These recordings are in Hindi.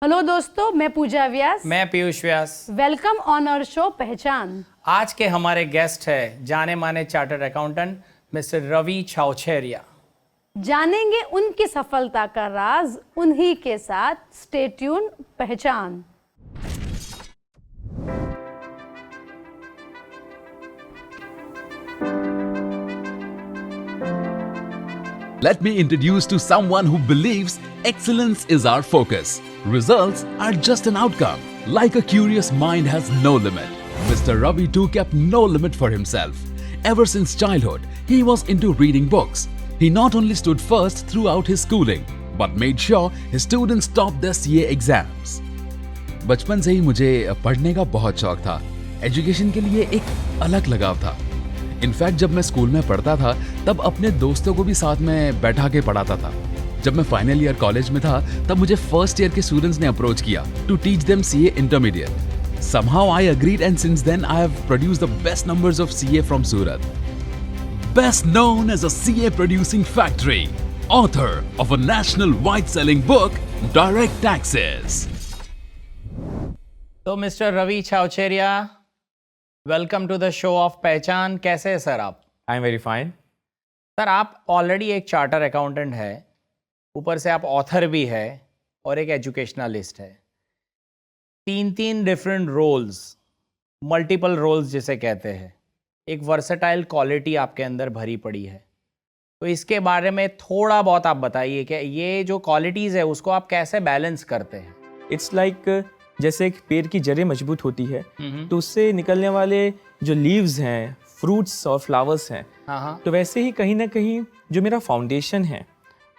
हेलो दोस्तों, मैं पूजा व्यास। मैं पीयूष व्यास। वेलकम ऑन आवर शो पहचान। आज के हमारे गेस्ट है जाने माने चार्टर्ड अकाउंटेंट मिस्टर रवि छाउछेरिया। जानेंगे उनकी सफलता का राज उन्हीं के साथ। स्टे ट्यून, पहचान। Let me introduce to someone who believes excellence is our focus. Results are just an outcome. Like a curious mind has no limit. Mr. Ravi too kept no limit for himself. Ever since childhood, he was into reading books. He not only stood first throughout his schooling, but made sure his students topped their CA exams. बचपन से ही मुझे पढ़ने का बहुत शौक था। एजुकेशन के लिए एक अलग लगाव था। इनफैक्ट जब मैं स्कूल में पढ़ता था तब अपने दोस्तों को भी साथ में बैठा के पढ़ाता था। जब मैं फाइनल ईयर कॉलेज में था तब मुझे फर्स्ट ईयर के स्टूडेंट्स ने अप्रोच किया to teach them CA intermediate. Somehow I agreed and since then I have produced the best numbers of CA from Surat. Best known as a CA producing factory, author of a national wide-selling book, Direct Taxes. तो mister Ravi Chhauchheria, welcome to the show of Pehchaan. कैसे हैं सर आप? I am very fine. Sir आप ऑलरेडी एक चार्टर अकाउंटेंट है, ऊपर से आप ऑथर भी है और एक एजुकेशनलिस्ट है। तीन डिफरेंट रोल्स, मल्टीपल रोल्स जिसे कहते हैं। एक वर्सेटाइल क्वालिटी आपके अंदर भरी पड़ी है, तो इसके बारे में थोड़ा बहुत आप बताइए कि ये जो क्वालिटीज़ है उसको आप कैसे बैलेंस करते हैं। इट्स लाइक जैसे एक पेड़ की जड़ें मजबूत होती है तो उससे निकलने वाले जो लीव्स हैं, फ्रूट्स और फ्लावर्स हैं, तो वैसे ही कहीं ना कहीं जो मेरा फाउंडेशन है,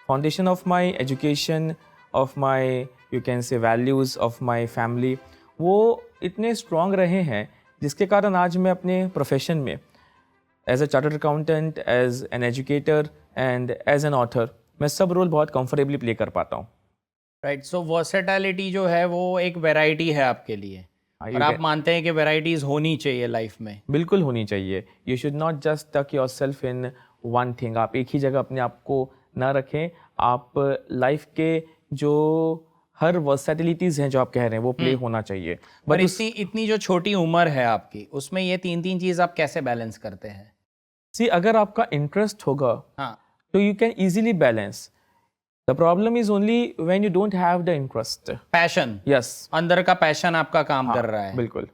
foundation of my education, of my you can say values, of my family, वो इतने स्ट्रॉन्ग रहे हैं जिसके कारण आज मैं अपने प्रोफेशन में as a chartered accountant, as an educator and as an author मैं सब रोल बहुत कंफर्टेबली प्ले कर पाता हूँ। राइट, सो वर्सेटैलिटी जो है वो एक वैरायटी है आपके लिए, और आप मानते हैं कि वैरायटीज होनी चाहिए लाइफ में? बिल्कुल होनी चाहिए। यू शुड नॉट जस्ट टक your self in one thing. आप एक ही जगह अपने आप को ना रखें। आप लाइफ के जो हर वर्सेटिलिटीज़ हैं जो आप कह रहे हैं वो प्ले होना चाहिए। पर इतनी जो छोटी उम्र है आपकी, उसमें ये तीन चीज़ आप कैसे बैलेंस करते हैं? सी, अगर आपका इंटरेस्ट होगा तो you can easily balance. The problem is only when you don't have the interest. Passion. Yes. अंदर का पैशन आपका काम कर रहा है। बिल्कुल।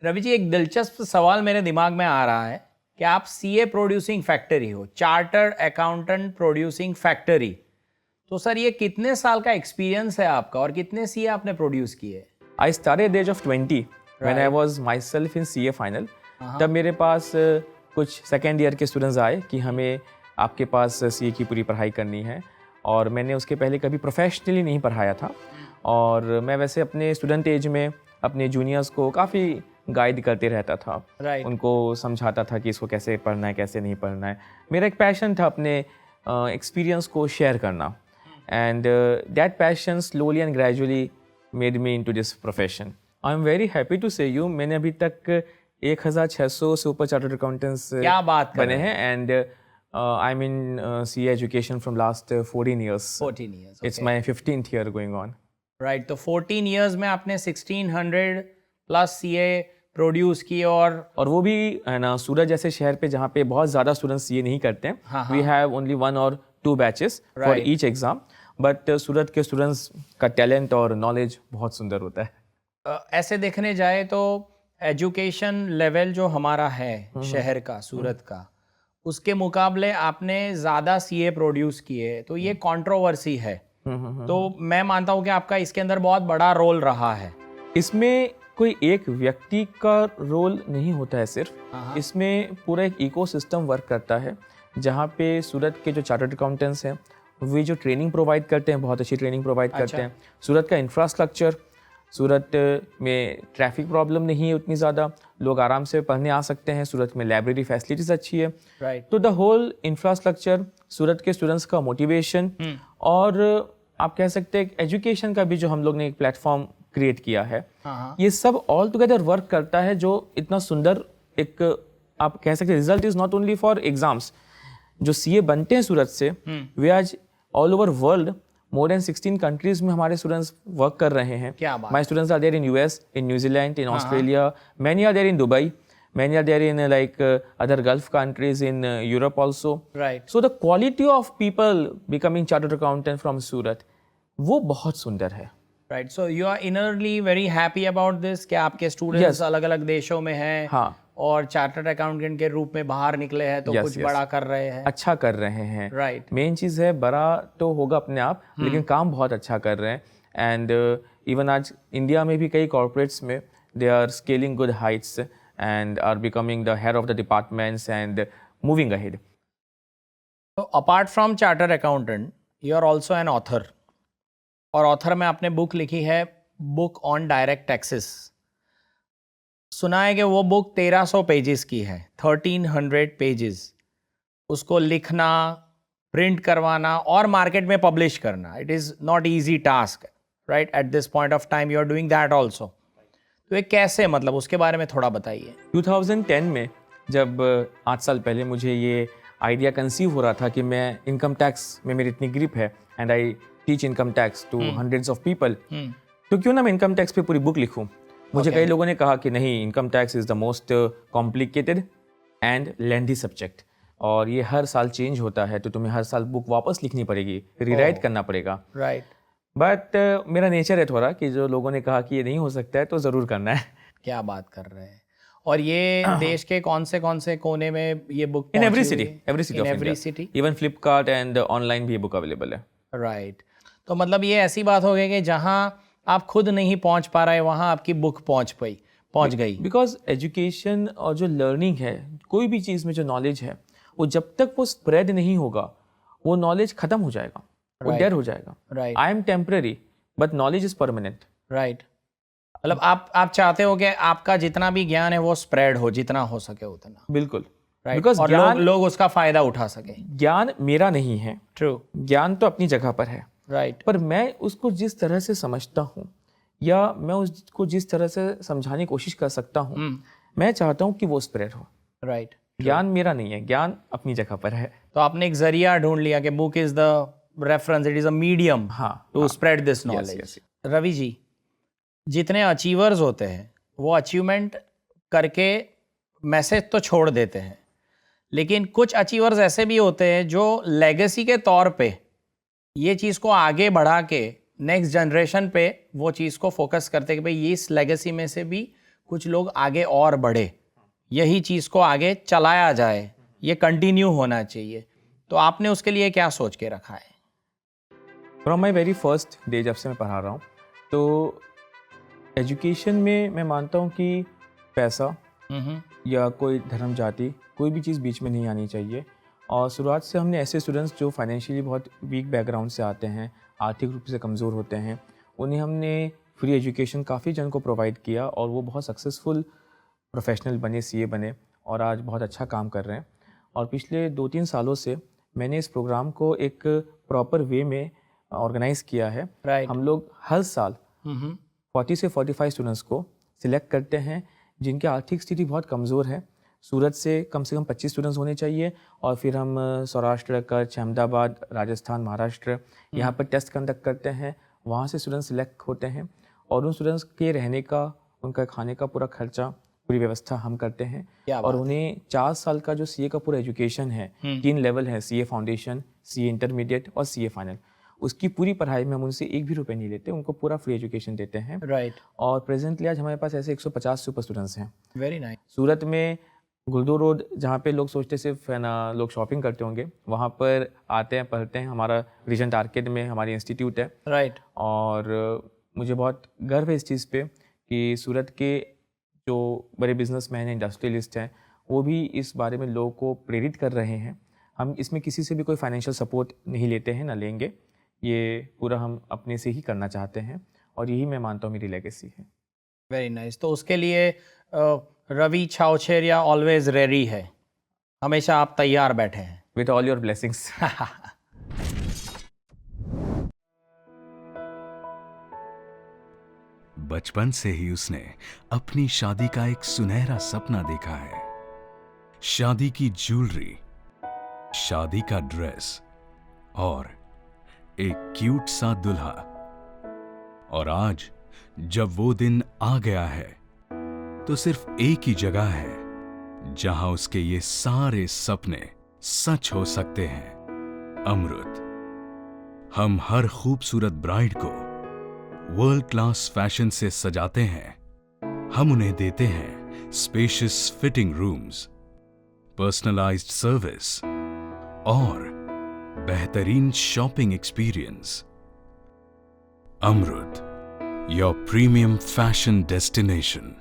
रवि जी, एक दिलचस्प सवाल मेरे दिमाग में आ रहा है कि आप CA प्रोड्यूसिंग फैक्ट्री हो, चार्टर्ड अकाउंटेंट प्रोड्यूसिंग फैक्ट्री, तो सर ये कितने साल का एक्सपीरियंस है आपका और कितने CA आपने प्रोड्यूस किए? I started at the age of 20 when I was myself in CA final. तब मेरे पास कुछ सेकेंड ईयर के स्टूडेंट्स आए कि हमें आपके पास CA की पूरी पढ़ाई करनी है, और मैंने उसके पहले कभी प्रोफेशनली नहीं पढ़ाया था। और मैं वैसे अपने स्टूडेंट एज में अपने जूनियर्स को काफ़ी गाइड करते रहता था। उनको समझाता था कि इसको कैसे पढ़ना है, कैसे नहीं पढ़ना है। मेरा एक पैशन था अपने एक्सपीरियंस को शेयर करना, and that passion slowly and gradually made me into this profession. I am very happy to say you, मैंने अभी तक 1600 से ऊपर चार्टर्ड अकाउंटेंट्स बने हैं, and I'm in CA education from last 14 years. 14 years. Okay. It's my 15th year going on. Right. तो 14 years में आपने 1600 plus CA प्रोड्यूस किए, और वो भी है ना सूरत जैसे शहर पे जहाँ पे बहुत ज़्यादा स्टूडेंट्स CA नहीं करते हैं। We have only 1 or 2 batches for each exam. But सूरत के स्टूडेंट्स का टैलेंट और नॉलेज बहुत सुंदर होता है। ऐसे देखने जाए तो एजुकेशन लेवल जो हमारा है शहर का, सूरत का, उसके मुकाबले आपने ज़्यादा CA प्रोड्यूस किए, तो ये कंट्रोवर्सी है। तो मैं मानता हूँ कि आपका इसके अंदर बहुत बड़ा रोल रहा है। इसमें कोई एक व्यक्ति का रोल नहीं होता है सिर्फ, इसमें पूरा एक इकोसिस्टम वर्क करता है, जहाँ पे सूरत के जो चार्टर्ड अकाउंटेंट्स हैं वे जो ट्रेनिंग प्रोवाइड करते हैं, बहुत अच्छी ट्रेनिंग प्रोवाइड करते हैं। सूरत का इंफ्रास्ट्रक्चर, सूरत में ट्रैफिक प्रॉब्लम नहीं है उतनी ज़्यादा, लोग आराम से पढ़ने आ सकते हैं, सूरत में लाइब्रेरी फैसिलिटीज़ अच्छी है। तो द होल इंफ्रास्ट्रक्चर, सूरत के स्टूडेंट्स का मोटिवेशन, और आप कह सकते हैं एजुकेशन का भी जो हम लोग ने एक प्लेटफॉर्म क्रिएट किया है, ये सब ऑल टुगेदर वर्क करता है, जो इतना सुंदर एक आप कह सकते हैं result is not only for exams. जो CA बनते हैं सूरत से, वे आज all over world more than 16 countries में हमारे स्टूडेंट्स वर्क कर रहे हैं. क्या बात my students are there in US, in New Zealand, in Australia, many are there in Dubai, many are there in other Gulf countries, in Europe also. Right. So the quality of people becoming chartered accountant from Surat, वो बहुत सुंदर है. Right. So you are innerly very happy about this कि आपके स्टूडेंट्स अलग अलग देशों में हैं. हाँ. और चार्टर्ड अकाउंटेंट के रूप में बाहर निकले हैं तो कुछ बड़ा कर रहे हैं. अच्छा कर रहे हैं. Right. मेन चीज़ है बड़ा तो होगा अपने आप, लेकिन काम बहुत अच्छा कर रहे हैं. एंड इवन आज इंडिया में भी कई कॉर्पोरेट्स में they are scaling good heights and are becoming the head of the departments and moving ahead. So apart from chartered accountant, you are also an author. और ऑथर में आपने बुक लिखी है बुक ऑन डायरेक्ट टैक्सेस. सुना है कि वो बुक 1300 पेजेस की है, 1300 पेजेस. उसको लिखना, प्रिंट करवाना और मार्केट में पब्लिश करना, it is not easy task, right? At this point of time you are doing that also. तो ये कैसे, मतलब उसके बारे में थोड़ा बताइए. 2010 में जब 8 साल पहले मुझे ये आइडिया कंसीव हो रहा था कि मैं इनकम टैक्स में मेरी इतनी ग्रिप है and I teach income tax to hundreds of people, तो क्यों ना मैं इनकम टैक्स पे पूरी बुक लिखूं. मुझे कई लोगों ने कहा कि नहीं, income tax is the most complicated and lengthy subject और ये हर साल चेंज होता है, तो तुम्हें हर साल बुक वापस लिखनी पड़ेगी, रीराइट करना पड़ेगा. राइट. बट मेरा नेचर है थोड़ा कि जो लोगों ने कहा कि ये नहीं हो सकता है तो ज़रूर करना है. क्या बात कर रहे हैं. और ये देश के कौन से कोने में ये book? In every city of every India, city. Even Flipkart and online भी ये बुक अवेलेबल है. राइट. तो मतलब ये ऐसी बात हो गई कि जहाँ आप खुद नहीं पहुँच पा रहे वहाँ आपकी बुक पहुँच गई. बिकॉज एजुकेशन और जो लर्निंग है, कोई भी चीज़ में जो नॉलेज है, वो जब तक वो स्प्रेड नहीं होगा वो नॉलेज खत्म हो जाएगा, वो डेड हो जाएगा. Right. I am temporary but knowledge is permanent. Right. मतलब आप चाहते हो कि आपका जितना भी ज्ञान है वो स्प्रेड हो, जितना हो सके उतना. बिल्कुल. राइट. बिकॉज और लोग उसका फायदा उठा सके. ज्ञान मेरा नहीं है. ट्रू. ज्ञान तो अपनी जगह पर है. राइट. पर मैं उसको जिस तरह से समझता हूँ या मैं उसको जिस तरह से समझाने की कोशिश कर सकता हूँ, मैं चाहता हूँ कि वो स्प्रेड हो. राइट. ज्ञान मेरा नहीं है, ज्ञान अपनी जगह पर है. तो आपने एक जरिया ढूंढ लिया कि book is the reference, it is a medium to spread this knowledge. Ravi ji, जितने अचीवर्स होते हैं वो अचीवमेंट करके मैसेज तो छोड़ देते हैं, लेकिन कुछ अचीवर्स ऐसे भी होते हैं जो लेगेसी के तौर पे ये चीज़ को आगे बढ़ा के नेक्स्ट जनरेशन पे वो चीज़ को फोकस करते हैं कि भाई इस लेगेसी में से भी कुछ लोग आगे और बढ़े, यही चीज़ को आगे चलाया जाए, ये कंटिन्यू होना चाहिए. तो आपने उसके लिए क्या सोच के रखा है? From my very first day जब से मैं पढ़ा रहा हूँ, तो एजुकेशन में मैं मानता हूँ कि पैसा या कोई धर्म जाति कोई भी चीज़ बीच में नहीं आनी चाहिए. और शुरुआत से हमने ऐसे स्टूडेंट्स जो फाइनेंशियली बहुत वीक बैकग्राउंड से आते हैं, आर्थिक रूप से कमज़ोर होते हैं, उन्हें हमने फ्री एजुकेशन काफ़ी जन को प्रोवाइड किया और वो बहुत सक्सेसफुल प्रोफेशनल बने, सीए बने और आज बहुत अच्छा काम कर रहे हैं. और पिछले 2-3 सालों से मैंने इस प्रोग्राम को एक प्रॉपर वे में ऑर्गेनाइज़ किया है. Right. हम लोग हर साल 40 से 45 स्टूडेंट्स को सिलेक्ट करते हैं जिनकी आर्थिक स्थिति बहुत कमज़ोर है. सूरत से कम 25 स्टूडेंट्स होने चाहिए और फिर हम सौराष्ट्र, कच्छ, अहमदाबाद, राजस्थान, महाराष्ट्र यहाँ पर टेस्ट कंडक्ट करते हैं. वहाँ से स्टूडेंट्स सिलेक्ट होते हैं और उन स्टूडेंट्स के रहने का, उनका खाने का पूरा खर्चा, पूरी व्यवस्था हम करते हैं. और उन्हें 4 साल का जो सीए का पूरा एजुकेशन है, 3 लेवल है, सीए फाउंडेशन, सीए इंटरमीडिएट और सीए फाइनल, उसकी पूरी पढ़ाई में हम उनसे 1 भी रुपये नहीं लेते, उनको पूरा फ्री एजुकेशन देते हैं. राइट. और प्रेजेंटली आज हमारे पास ऐसे 150 से ऊपर स्टूडेंट्स हैं. Very nice. सूरत में गुलदो रोड, जहाँ पे लोग सोचते सिर्फ है ना लोग शॉपिंग करते होंगे, वहाँ पर आते हैं, पढ़ते हैं. हमारा रीजेंट आर्केड में हमारी इंस्टीट्यूट है. राइट. और मुझे बहुत गर्व है इस चीज़ पे कि सूरत के जो बड़े बिजनेसमैन हैं, इंडस्ट्रियलिस्ट हैं, वो भी इस बारे में लोगों को प्रेरित कर रहे हैं. हम इसमें किसी से भी कोई फाइनेंशियल सपोर्ट नहीं लेते हैं, ना लेंगे. ये पूरा हम अपने से ही करना चाहते हैं और यही मैं मानता हूँ मेरी लेगेसी है. Very nice. तो उसके लिए रवि छावछेरिया ऑलवेज रेडी है, हमेशा आप तैयार बैठे हैं. With all your blessings. बचपन से ही उसने अपनी शादी का एक सुनहरा सपना देखा है. शादी की ज्वेलरी, शादी का ड्रेस और एक क्यूट सा दूल्हा। और आज जब वो दिन आ गया है तो सिर्फ एक ही जगह है जहां उसके ये सारे सपने सच हो सकते हैं, अमृत। हम हर खूबसूरत ब्राइड को वर्ल्ड क्लास फैशन से सजाते हैं। हम उन्हें देते हैं spacious fitting rooms, personalised service और बेहतरीन shopping experience. Amrit, your premium fashion destination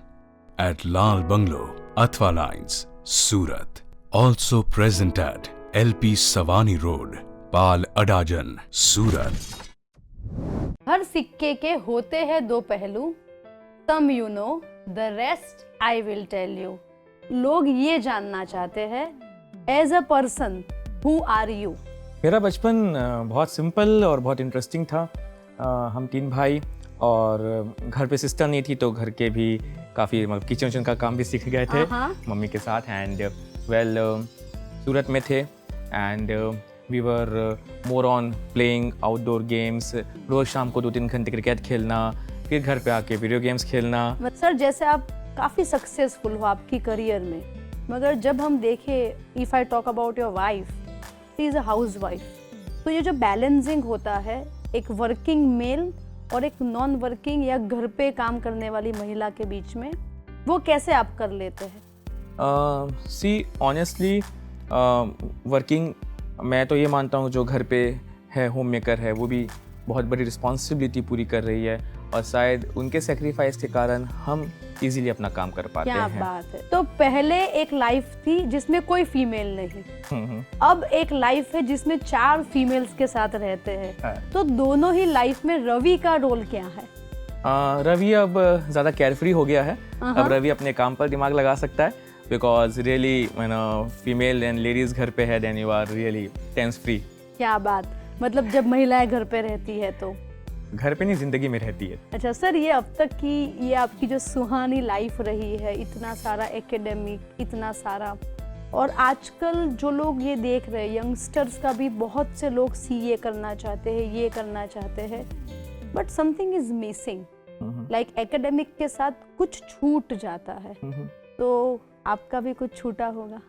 at Lal Bungalow, Athwa Lines, Surat. Also present at LP Savani Road, Pal Adajan, Surat. हर सिक्के के होते हैं दो पहलू, some you know, the rest I will tell you. लोग ये जानना चाहते हैं, as a person, who are you? मेरा बचपन बहुत सिंपल और बहुत इंटरेस्टिंग था। हम 3 भाई और घर पे सिस्टर नहीं थी, तो घर के भी काफ़ी मतलब किचन का काम भी सीख गए थे मम्मी के साथ। एंड वेल सूरत में थे and we were more on playing outdoor games. रोज़ शाम को 2-3 घंटे क्रिकेट खेलना, फिर घर पे आके वीडियो गेम्स खेलना। सर जैसे आप काफ़ी सक्सेसफुल हो आपकी करियर में, मगर जब हम देखें, if I talk about your wife, she is a house wife, तो ये जो बैलेंसिंग होता है एक वर्किंग मेल और एक नॉन वर्किंग या घर पे काम करने वाली महिला के बीच में, वो कैसे आप कर लेते हैं? सी ऑनेस्टली वर्किंग, मैं तो ये मानता हूँ जो घर पे है, होम मेकर है, वो भी बहुत बड़ी रिस्पॉन्सिबिलिटी पूरी कर रही है और शायद उनके सेक्रीफाइस के कारण हम इजीली अपना काम कर पाते हैं। क्या बात है। तो पहले एक लाइफ थी जिसमें कोई फीमेल नहीं, अब एक लाइफ है जिसमें 4 फीमेल्स के साथ रहते हैं, तो दोनों ही लाइफ में रवि का रोल क्या है? रवि अब ज़्यादा केयरफ्री हो गया है। अब रवि अपने काम पर दिमाग लगा सकता है, because really female and ladies घर पे है, then you are really tense free. क्या बात, मतलब जब महिलाएं घर पे रहती है तो घर पे नहीं, जिंदगी में रहती है। अच्छा सर, ये अब तक की ये आपकी जो सुहानी लाइफ रही है, इतना सारा एकेडमिक, इतना सारा, और आजकल जो लोग ये देख रहे हैं यंगस्टर्स का भी, बहुत से लोग सीए करना चाहते हैं, ये करना चाहते हैं, but something is missing, like academic के साथ कुछ छूट जाता है, तो आपका भी कुछ छूटा होगा?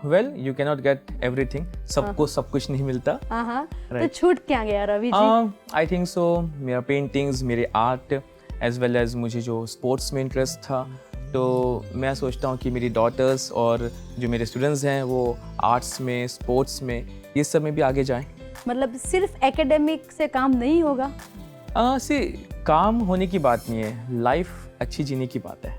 Well you can not get everything, सबको सब कुछ नहीं मिलता। तो छूट क्या गया Ravi ji? I think so मेरा पेंटिंग्स, मेरे आर्ट, एज वेल एज मुझे जो स्पोर्ट्स में इंटरेस्ट था, तो मैं सोचता हूँ कि मेरी डॉटर्स और जो मेरे स्टूडेंट्स हैं वो आर्ट्स में, स्पोर्ट्स में, ये सब में भी आगे जाएं। मतलब सिर्फ एकेडमिक से काम नहीं होगा? सी काम होने की बात नहीं है, लाइफ अच्छी जीने की बात है।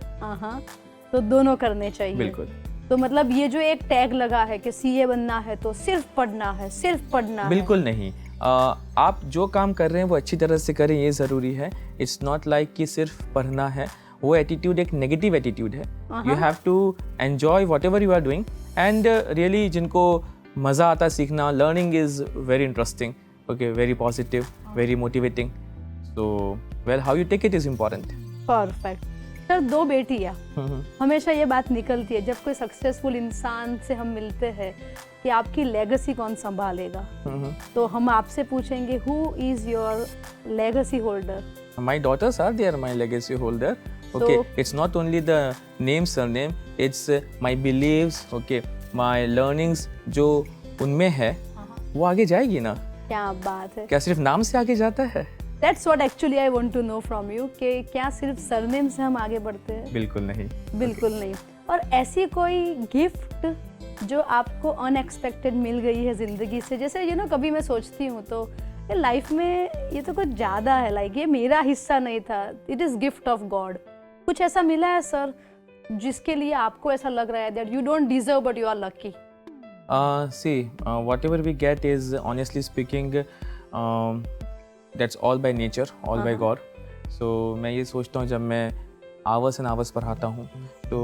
तो दोनों करने चाहिए। बिल्कुल। तो मतलब ये जो एक टैग लगा है कि सीए बनना है तो सिर्फ पढ़ना है, सिर्फ पढ़ना है, बिल्कुल नहीं। आप जो काम कर रहे हैं वो अच्छी तरह से करें, ये ज़रूरी है। इट्स नॉट लाइक कि सिर्फ पढ़ना है, वो एटीट्यूड एक नेगेटिव एटीट्यूड है। You have to enjoy whatever you are doing and really जिनको मज़ा आता है सीखना, learning is very interesting, okay, very positive, very motivating. So well how you take it is important. Perfect. Sir 2 बेटियाँ, हमेशा ये बात निकलती है जब कोई सक्सेसफुल इंसान से हम मिलते हैं कि आपकी लेगेसी कौन संभालेगा, तो हम आपसे पूछेंगे who is your legacy holder? My daughters are there my legacy holder, okay. It's not only the name surname, it's my believes, okay, my learnings जो उनमें है वो आगे जाएगी ना। क्या बात है। क्या सिर्फ नाम से आगे जाता है? That's what actually I want to know from you कि क्या सिर्फ सरनेम से हम आगे बढ़ते हैं? बिल्कुल नहीं, बिल्कुल नहीं। और ऐसी कोई गिफ्ट जो आपको अनएक्सपेक्टेड मिल गई है जिंदगी से, जैसे कभी मैं सोचती हूँ तो ये लाइफ में ये तो कुछ ज़्यादा है, लाइक ये मेरा हिस्सा नहीं था, it is gift of God. कुछ ऐसा मिला है सर जिसके लिए आपको ऐसा लग रहा है that you don't deserve but you are lucky? See, whatever we get is honestly speaking that's all by nature, all by God. So मैं ये सोचता हूँ जब मैं hours and hours पढ़ाता हूँ तो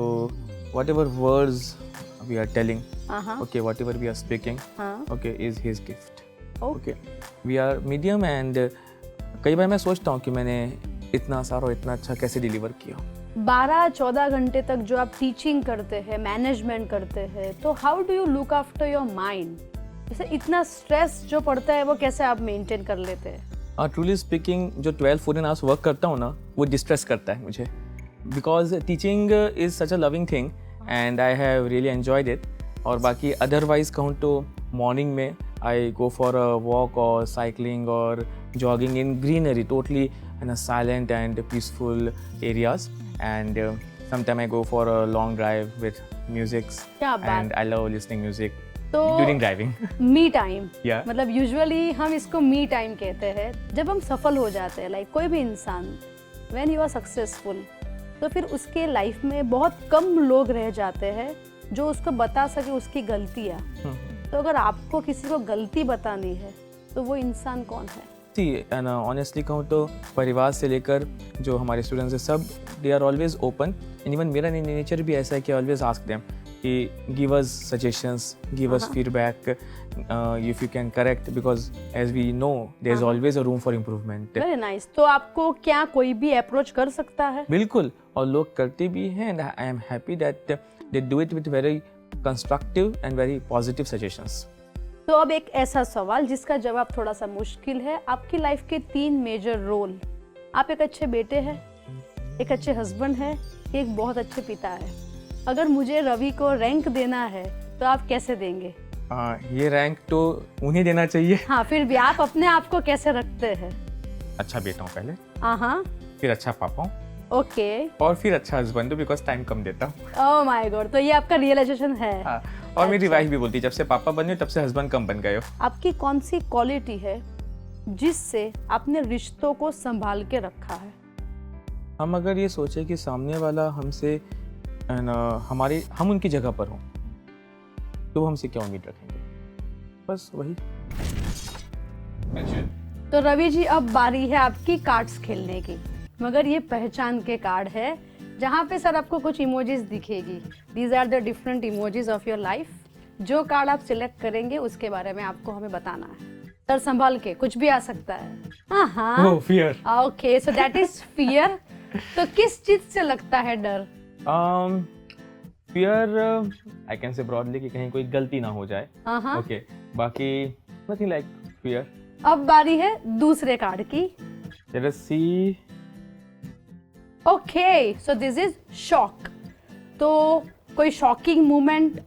whatever words we are telling, okay, whatever we are speaking, okay, is His gift. Okay, we are medium and कई बार मैं सोचता हूँ कि मैंने इतना सारा और इतना अच्छा कैसे डिलीवर किया। 12-14 घंटे तक जो आप टीचिंग करते हैं, मैनेजमेंट करते हैं, तो how do you look after your mind? जैसे इतना स्ट्रेस जो पड़ता है वो कैसे आप मेंटेन कर लेते हैं? ट्रूली स्पीकिंग, जो 12-14 आवर्स वर्क करता हूँ ना, वो डिस्ट्रेस करता है मुझे, because teaching is such a loving thing and I have really enjoyed it. और बाकी अदरवाइज कहूँ तो मॉर्निंग में I go for a walk और साइकिलिंग और jogging in greenery, totally in a silent and peaceful areas. And sometime I go for a long drive with musics क्या बात। And I love listening music तो during driving. Me time, Yeah. मतलब यूजुअली हम इसको मी टाइम कहते हैं जब हम सफल हो जाते हैं. लाइक कोई भी इंसान व्हेन यू आर सक्सेसफुल, तो फिर उसके लाइफ में बहुत कम लोग रह जाते हैं जो उसको बता सके उसकी गलतियाँ. तो अगर आपको किसी को गलती बतानी है तो वो इंसान कौन है? एंड ऑनेस्टली कहूँ तो परिवार से लेकर जो हमारे स्टूडेंट्स हैं सब, they are always open. And even मेरा नेचर भी ऐसा है कि ऑलवेज आस्क देम कि give us suggestions, give us feedback if you can correct, because as we know there is always a room for improvement. Very nice. तो आपको क्या कोई भी अप्रोच कर सकता है? बिल्कुल, और लोग करते भी हैं and I am happy that they do it with very constructive and very positive suggestions. तो अब एक ऐसा सवाल जिसका जवाब थोड़ा सा मुश्किल है. आपकी लाइफ के 3 मेजर रोल. आप एक अच्छे बेटे हैं, एक अच्छे हस्बैंड हैं, एक बहुत अच्छे पिता है. अगर मुझे रवि को रैंक देना है तो आप कैसे देंगे? ये रैंक तो उन्हें देना चाहिए. हाँ, फिर भी आप अपने आप को कैसे रखते हैं? अच्छा बेटा हूँ पहले, हाँ, फिर अच्छा पापा हूँ, ओके. और फिर अच्छा हस्बैंड हूँ बिकॉज टाइम कम देता हूँ. ओह माय गॉड, तो ये आपका रियलाइजेशन है. हाँ, और मेरी वाइफ भी बोलती है जब से पापा बने हो तब से हस्बैंड कम बन गए हो. आपकी कौन सी क्वालिटी है जिससे आपने रिश्तों को संभाल के रखा है? हम अगर ये सोचे कि सामने वाला हमसे हम उनकी जगह पर हों, तो वो हमसे क्या उम्मीद रखेंगे? बस वही. तो रवि जी, अब बारी है आपकी कार्ड्स खेलने की. मगर ये पहचान के कार्ड है जहाँ पे सर आपको कुछ इमोजीज दिखेगी. These are the different emojis of your life. जो कार्ड आप सिलेक्ट करेंगे उसके बारे में आपको हमें बताना है. सर संभाल के, कुछ भी आ सकता है. हाँ, oh fear. Okay, so that is fear. तो किस चीज से लगता है डर? Fear I can say broadly कि कहीं कोई गलती ना हो जाए. हाँ. ओके, बाकी नथिंग लाइक फियर. अब बारी है दूसरे कार्ड की. Let us see. Okay, so this is shock. तो कोई शॉकिंग मोमेंट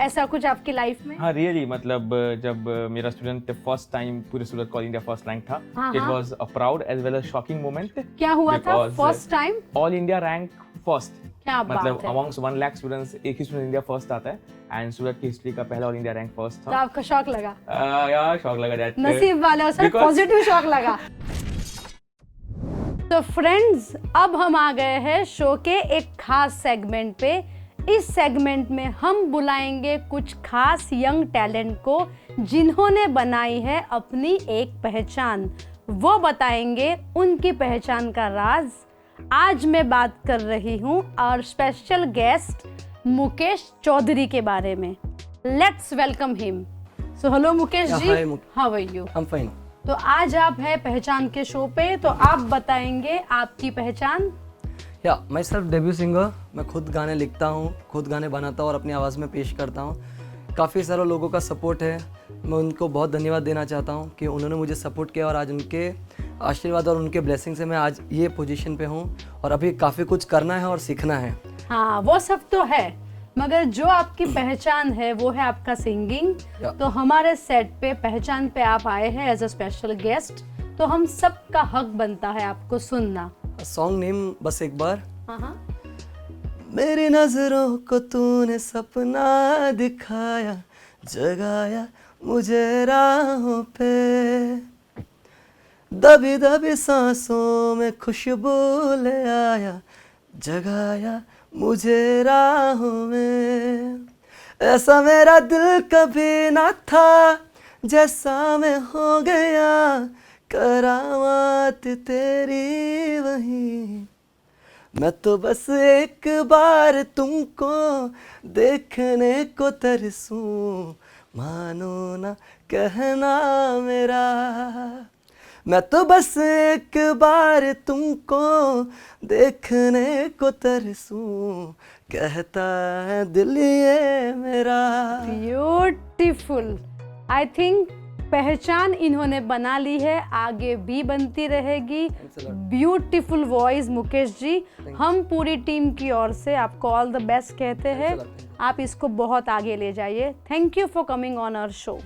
ऐसा कुछ आपकी लाइफ में? हाँ रियली, मतलब जब मेरा स्टूडेंट फर्स्ट टाइम पूरे Surat all India first rank था, it was a proud as well as shocking moment. क्या हुआ था first time? All India rank first. क्या मतलब बात है. अमॉन्ग्स 1 लाख स्टूडेंट्स एक ही स्टूडेंट इंडिया फर्स्ट आता है एंड सूरत की हिस्ट्री का पहला ऑल इंडिया रैंक फर्स्ट तो था. आपको शॉक लगा? यार शॉक लगा दैट. नसीब वाले हो सर, Because- पॉजिटिव शॉक लगा. तो फ्रेंड्स, अब हम आ गए हैं शो के एक खास सेगमेंट पे. इस सेगमेंट में हम बुलाएंगे कुछ खास यंग टैलेंट को जिन्होंने बनाई है अपनी एक पहचान. वो बताएंगे उनकी पहचान का राज. आज मैं बात कर रही हूँ और स्पेशल गेस्ट मुकेश चौधरी के बारे में. Let's welcome him. So hello Mukesh ji, how are you? I'm fine. तो आज आप है पहचान के शो पे, तो आप बताएंगे आपकी पहचान. या मैं सेल्फ डेब्यू सिंगर. मैं खुद गाने लिखता हूँ, खुद गाने बनाता हूँ और अपनी आवाज़ में पेश करता हूँ. काफ़ी सारे लोगों का सपोर्ट है. मैं उनको बहुत धन्यवाद देना चाहता हूँ कि उन्होंने मुझे सपोर्ट किया और आज उनके आशीर्वाद और उनके ब्लेसिंग से मैं आज ये पोजीशन पे हूँ और अभी काफ़ी कुछ करना है और सीखना है. हाँ, वो सब तो है, मगर जो आपकी पहचान है वो है आपका सिंगिंग. या. तो हमारे सेट पे पहचान पे आप आए हैं एज अ स्पेशल गेस्ट, तो हम सबका हक बनता है आपको सुनना. सॉन्ग नेम बस एक बार. हाँ. मेरी नजरों को तूने सपना दिखाया, जगाया मुझे राहों पे, दबी दबी सांसों में खुशबू ले आया, जगाया मुझे राहों में. ऐसा मेरा दिल कभी ना था, जैसा मैं हो गया, करामात तेरी वही. मैं तो बस एक बार तुमको देखने को तरसूं, मानो ना कहना मेरा. मैं तो बस एक बार तुमको देखने को तरसूं, कहता है दिल ये मेरा. ब्यूटीफुल. आई थिंक पहचान इन्होंने बना ली है, आगे भी बनती रहेगी। ब्यूटीफुल वॉइस मुकेश जी, हम पूरी टीम की ओर से आपको ऑल द बेस्ट कहते हैं। आप इसको बहुत आगे ले जाइए। Thank you for coming on our show.